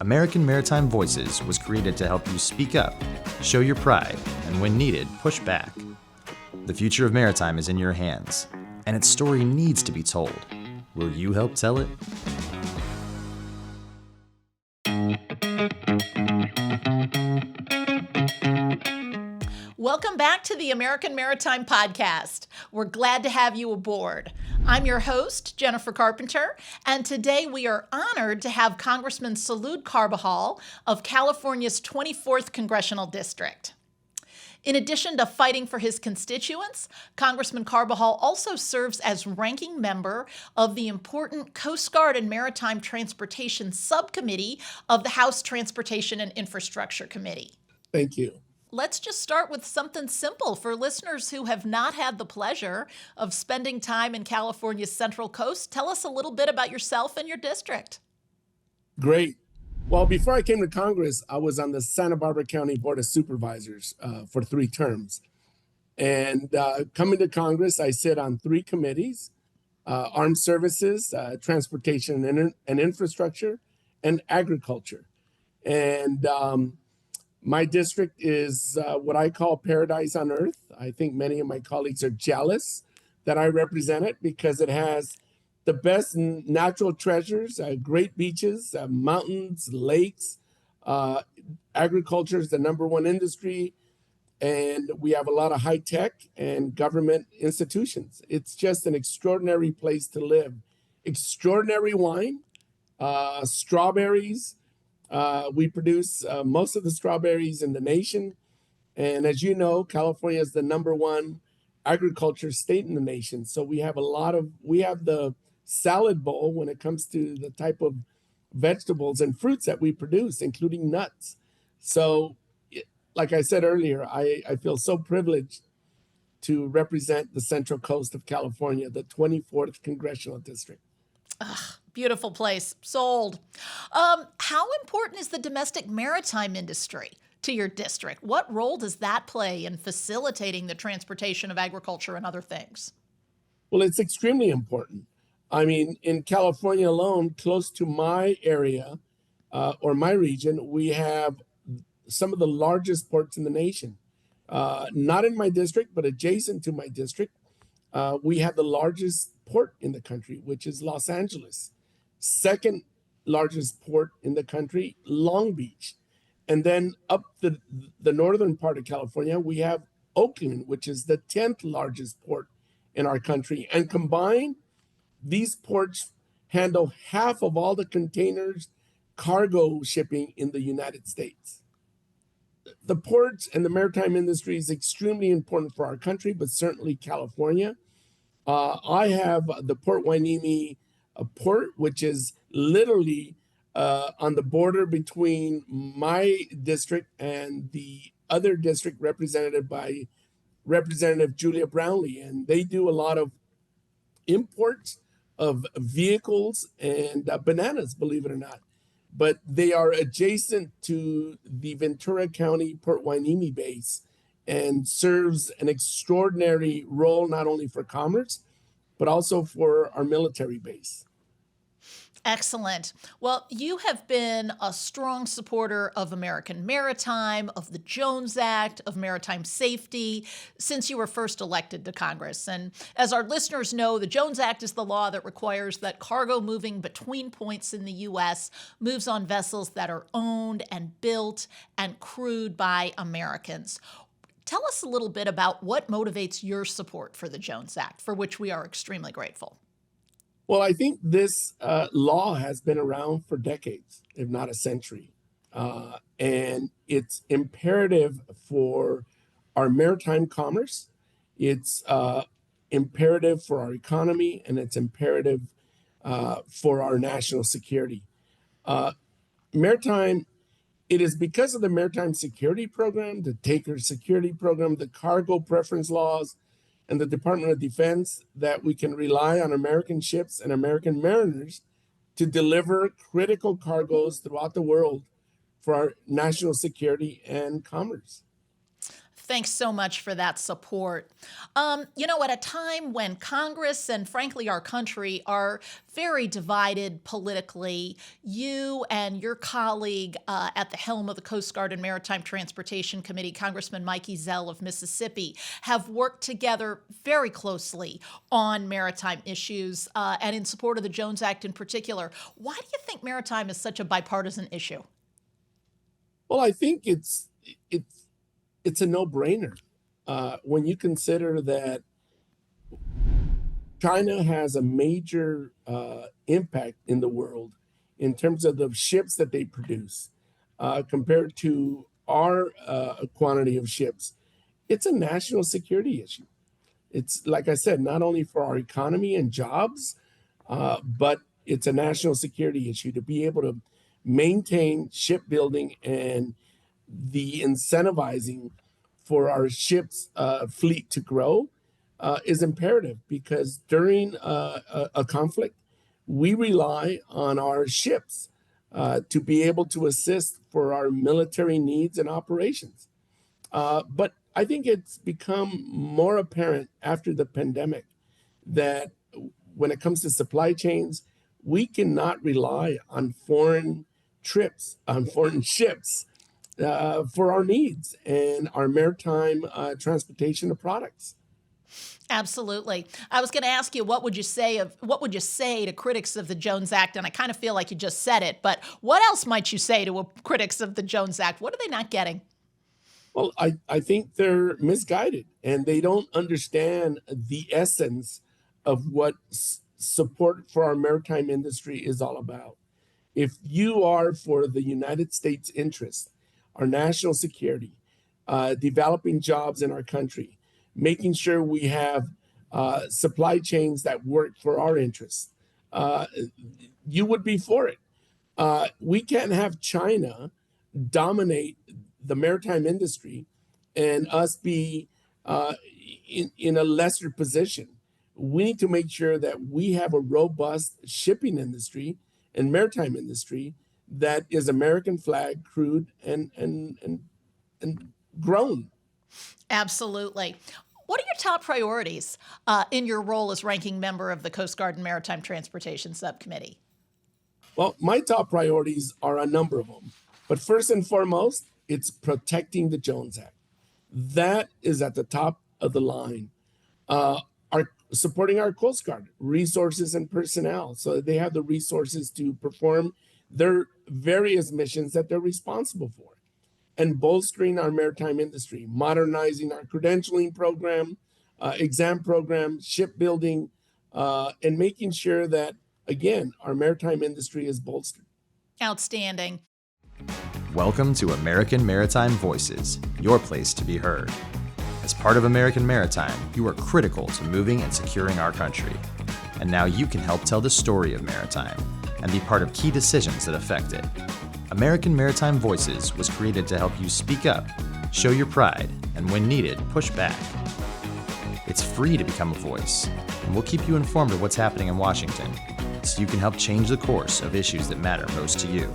American Maritime Voices was created to help you speak up, show your pride, and when needed, push back. The future of maritime is in your hands, and its story needs to be told. Will you help tell it? Welcome back to the American Maritime Podcast. We're glad to have you aboard. I'm your host, Jennifer Carpenter, and today we are honored to have Congressman Salud Carbajal of California's 24th Congressional District. In addition to fighting for his constituents, Congressman Carbajal also serves as ranking member of the important Coast Guard and Maritime Transportation Subcommittee of the House Transportation and Infrastructure Committee. Thank you. Let's just start with something simple for listeners who have not had the pleasure of spending time in California's Central Coast. Tell us a little bit about yourself and your district. Great. Well, before I came to Congress, I was on the Santa Barbara County Board of Supervisors for 3 terms. And coming to Congress, I sit on 3 committees: Armed Services, Transportation and Infrastructure, and Agriculture. And my district is what I call paradise on earth. I think many of my colleagues are jealous that I represent it because it has the best natural treasures, great beaches, mountains, lakes. Agriculture is the #1 industry, and we have a lot of high tech and government institutions. It's just an extraordinary place to live. Extraordinary wine, strawberries. We produce most of the strawberries in the nation. And as you know, California is the #1 agriculture state in the nation. So we have the salad bowl when it comes to the type of vegetables and fruits that we produce, including nuts. So like I said earlier, I feel so privileged to represent the Central Coast of California, the 24th Congressional District. Beautiful place. Sold. How important is the domestic maritime industry to your district? What role does that play in facilitating the transportation of agriculture and other things? Well, it's extremely important. I mean, in California alone, close to my area or my region, we have some of the largest ports in the nation. Not in my district, but adjacent to my district, we have the largest port in the country, which is Los Angeles. Second largest port in the country, Long Beach. And then up the northern part of California, we have Oakland, which is the 10th largest port in our country. And combined, these ports handle half of all the containers cargo shipping in the United States. The ports and the maritime industry is extremely important for our country, but certainly California. I have the Port Hueneme port, which is literally on the border between my district and the other district represented by Representative Julia Brownlee. And they do a lot of imports of vehicles and bananas, believe it or not. But they are adjacent to the Ventura County Port Hueneme base and serves an extraordinary role not only for commerce, but also for our military base. Excellent. Well, you have been a strong supporter of American Maritime, of the Jones Act, of maritime safety since you were first elected to Congress. And as our listeners know, the Jones Act is the law that requires that cargo moving between points in the U.S. moves on vessels that are owned and built and crewed by Americans. Tell us a little bit about what motivates your support for the Jones Act, for which we are extremely grateful. Well, I think this law has been around for decades, if not a century. And it's imperative for our maritime commerce. It's imperative for our economy, and it's imperative for our national security. It is because of the Maritime Security Program, the Taker Security Program, the cargo preference laws, and the Department of Defense that we can rely on American ships and American mariners to deliver critical cargoes throughout the world for our national security and commerce. Thanks so much for that support. At a time when Congress and frankly our country are very divided politically, you and your colleague at the helm of the Coast Guard and Maritime Transportation Committee, Congressman Mikey Zell of Mississippi, have worked together very closely on maritime issues and in support of the Jones Act in particular. Why do you think maritime is such a bipartisan issue? Well, I think it's a no-brainer when you consider that China has a major impact in the world in terms of the ships that they produce compared to our quantity of ships. It's a national security issue. It's, like I said, not only for our economy and jobs, but it's a national security issue to be able to maintain shipbuilding and the incentivizing for our ships fleet to grow is imperative, because during a conflict, we rely on our ships to be able to assist for our military needs and operations. But I think it's become more apparent after the pandemic that when it comes to supply chains, we cannot rely on foreign ships for our needs and our maritime transportation of products. Absolutely. I was going to ask you, what would you say to critics of the Jones Act? And I kind of feel like you just said it, but what else might you say to critics of the Jones Act? What are they not getting? Well, I think they're misguided, and they don't understand the essence of what support for our maritime industry is all about. If you are for the United States interest, our national security, developing jobs in our country, making sure we have supply chains that work for our interests, you would be for it. We can't have China dominate the maritime industry and us be in a lesser position. We need to make sure that we have a robust shipping industry and maritime industry that is American flag, crewed, and grown. Absolutely. What are your top priorities in your role as ranking member of the Coast Guard and Maritime Transportation Subcommittee? Well, my top priorities are a number of them. But first and foremost, it's protecting the Jones Act. That is at the top of the line. Supporting our Coast Guard resources and personnel so that they have the resources to perform their various missions that they're responsible for. And bolstering our maritime industry, modernizing our credentialing program, exam program, shipbuilding, and making sure that, again, our maritime industry is bolstered. Outstanding. Welcome to American Maritime Voices, your place to be heard. As part of American Maritime, you are critical to moving and securing our country. And now you can help tell the story of maritime and be part of key decisions that affect it. American Maritime Voices was created to help you speak up, show your pride, and when needed, push back. It's free to become a voice, and we'll keep you informed of what's happening in Washington, so you can help change the course of issues that matter most to you.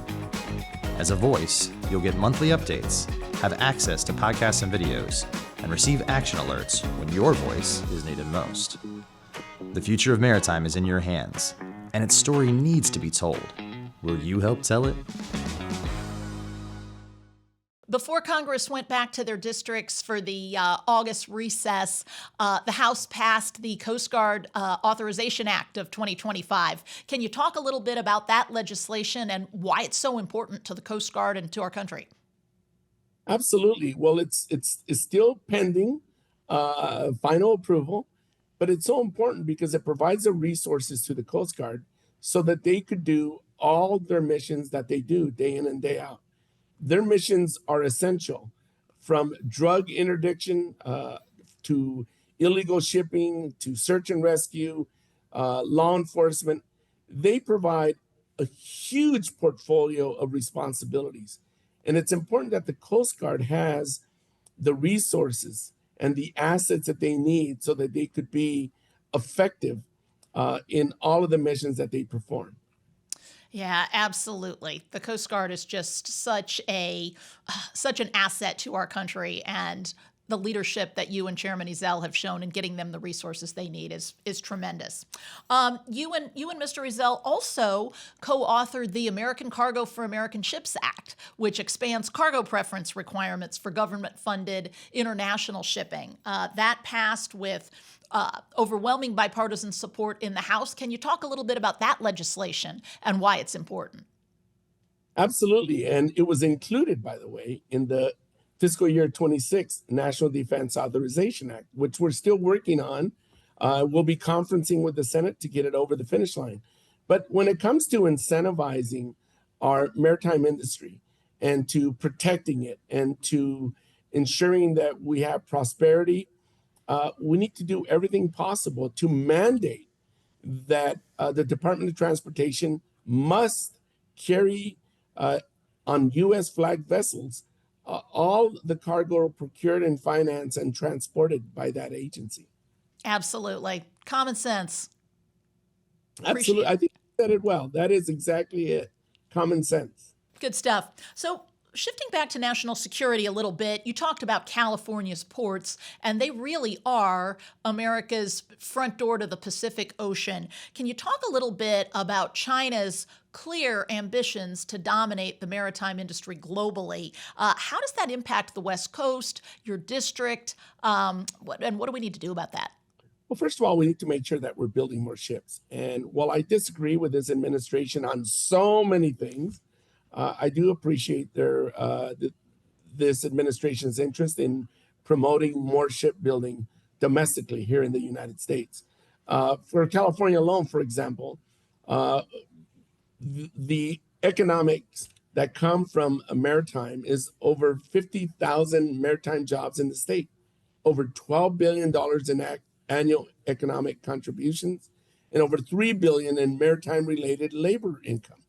As a voice, you'll get monthly updates, have access to podcasts and videos, and receive action alerts when your voice is needed most. The future of maritime is in your hands, and its story needs to be told. Will you help tell it? Before Congress went back to their districts for the August recess, the House passed the Coast Guard Authorization Act of 2025. Can you talk a little bit about that legislation and why it's so important to the Coast Guard and to our country? Absolutely. Well, it's still pending final approval, but it's so important because it provides the resources to the Coast Guard so that they could do all their missions that they do day in and day out. Their missions are essential, from drug interdiction to illegal shipping to search and rescue, law enforcement. They provide a huge portfolio of responsibilities. And it's important that the Coast Guard has the resources and the assets that they need so that they could be effective in all of the missions that they perform. Yeah, absolutely. The Coast Guard is just such an asset to our country, and the leadership that you and Chairman Ezell have shown in getting them the resources they need is tremendous. You and Mr. Ezell also co-authored the American Cargo for American Ships Act, which expands cargo preference requirements for government-funded international shipping. That passed with overwhelming bipartisan support in the House. Can you talk a little bit about that legislation and why it's important? Absolutely. And it was included, by the way, in the fiscal year 26 National Defense Authorization Act, which we're still working on. We'll be conferencing with the Senate to get it over the finish line. But when it comes to incentivizing our maritime industry and to protecting it and to ensuring that we have prosperity, we need to do everything possible to mandate that the Department of Transportation must carry on U.S. flagged vessels all the cargo procured and financed and transported by that agency. Absolutely. Common sense. Absolutely. I think you said it well. That is exactly it. Common sense. Good stuff. So shifting back to national security a little bit, you talked about California's ports, and they really are America's front door to the Pacific Ocean. Can you talk a little bit about China's clear ambitions to dominate the maritime industry globally? How does that impact the West Coast, your district, and what do we need to do about that? Well, first of all, we need to make sure that we're building more ships. And while I disagree with this administration on so many things, I do appreciate this administration's interest in promoting more shipbuilding domestically here in the United States. For California alone, for example, the economics that come from a maritime is over 50,000 maritime jobs in the state, over $12 billion in annual economic contributions, and over $3 billion in maritime-related labor income.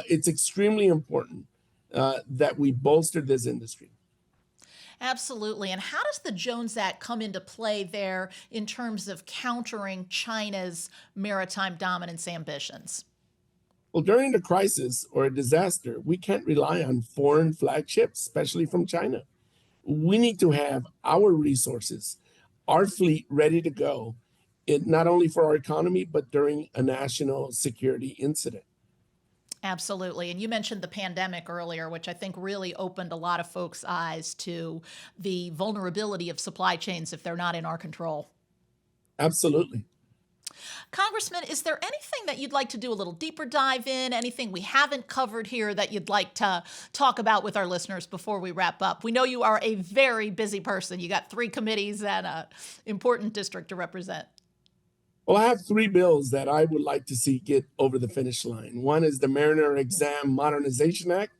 It's extremely important that we bolster this industry. Absolutely. And how does the Jones Act come into play there in terms of countering China's maritime dominance ambitions? Well, during a crisis or a disaster, we can't rely on foreign flag ships, especially from China. We need to have our resources, our fleet ready to go, not only for our economy, but during a national security incident. Absolutely. And you mentioned the pandemic earlier, which I think really opened a lot of folks' eyes to the vulnerability of supply chains if they're not in our control. Absolutely. Congressman, is there anything that you'd like to do a little deeper dive in, anything we haven't covered here that you'd like to talk about with our listeners before we wrap up? We know you are a very busy person. You got 3 committees and an important district to represent. Well, I have 3 bills that I would like to see get over the finish line. One is the Mariner Exam Modernization Act,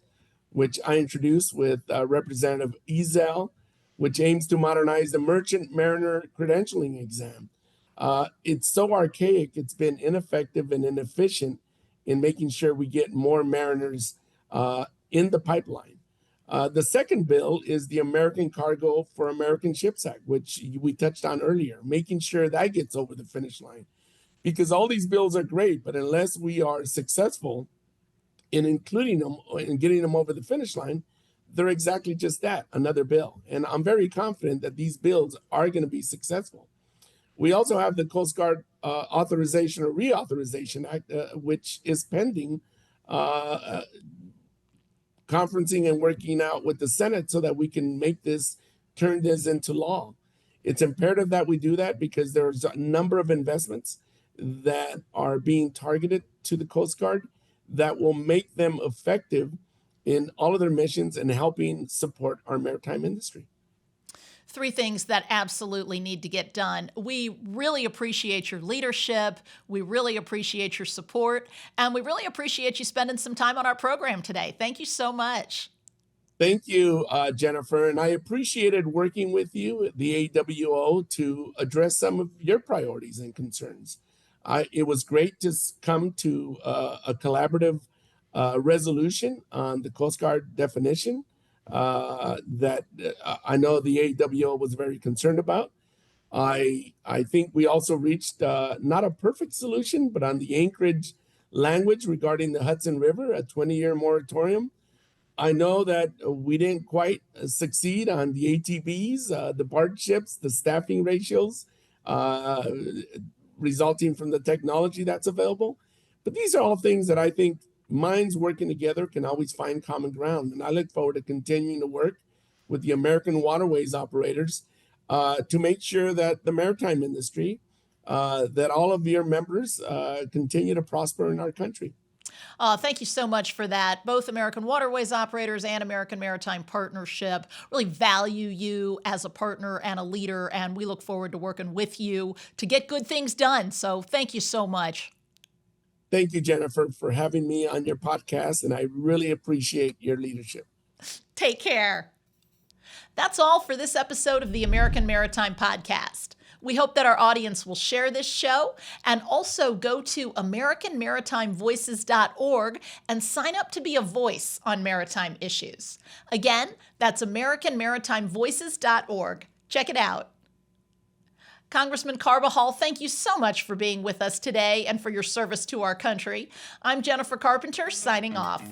which I introduced with Representative Ezell, which aims to modernize the merchant mariner credentialing exam. It's so archaic, it's been ineffective and inefficient in making sure we get more mariners in the pipeline. The second bill is the American Cargo for American Ships Act, which we touched on earlier, making sure that gets over the finish line. Because all these bills are great, but unless we are successful in including them and getting them over the finish line, they're exactly just that, another bill. And I'm very confident that these bills are going to be successful. We also have the Coast Guard Authorization or Reauthorization Act, which is pending conferencing and working out with the Senate so that we can turn this into law. It's imperative that we do that because there's a number of investments that are being targeted to the Coast Guard that will make them effective in all of their missions and helping support our maritime industry. 3 things that absolutely need to get done. We really appreciate your leadership. We really appreciate your support. And we really appreciate you spending some time on our program today. Thank you so much. Thank you, Jennifer. And I appreciated working with you at the AWO to address some of your priorities and concerns. It was great to come to a collaborative resolution on the Coast Guard definition that I know the AWO was very concerned about. I think we also reached not a perfect solution, but on the Anchorage language regarding the Hudson River, a 20-year moratorium. I know that we didn't quite succeed on the ATBs, the partnerships, the staffing ratios, uh, resulting from the technology that's available. But these are all things that I think minds working together can always find common ground. And I look forward to continuing to work with the American waterways operators to make sure that the maritime industry, that all of your members continue to prosper in our country. Thank you so much for that. Both American Waterways Operators and American Maritime Partnership really value you as a partner and a leader, and we look forward to working with you to get good things done. So thank you so much. Thank you, Jennifer, for having me on your podcast, and I really appreciate your leadership. Take care. That's all for this episode of the American Maritime Podcast. We hope that our audience will share this show and also go to AmericanMaritimeVoices.org and sign up to be a voice on maritime issues. Again, that's AmericanMaritimeVoices.org. Check it out. Congressman Carbajal, thank you so much for being with us today and for your service to our country. I'm Jennifer Carpenter, signing off.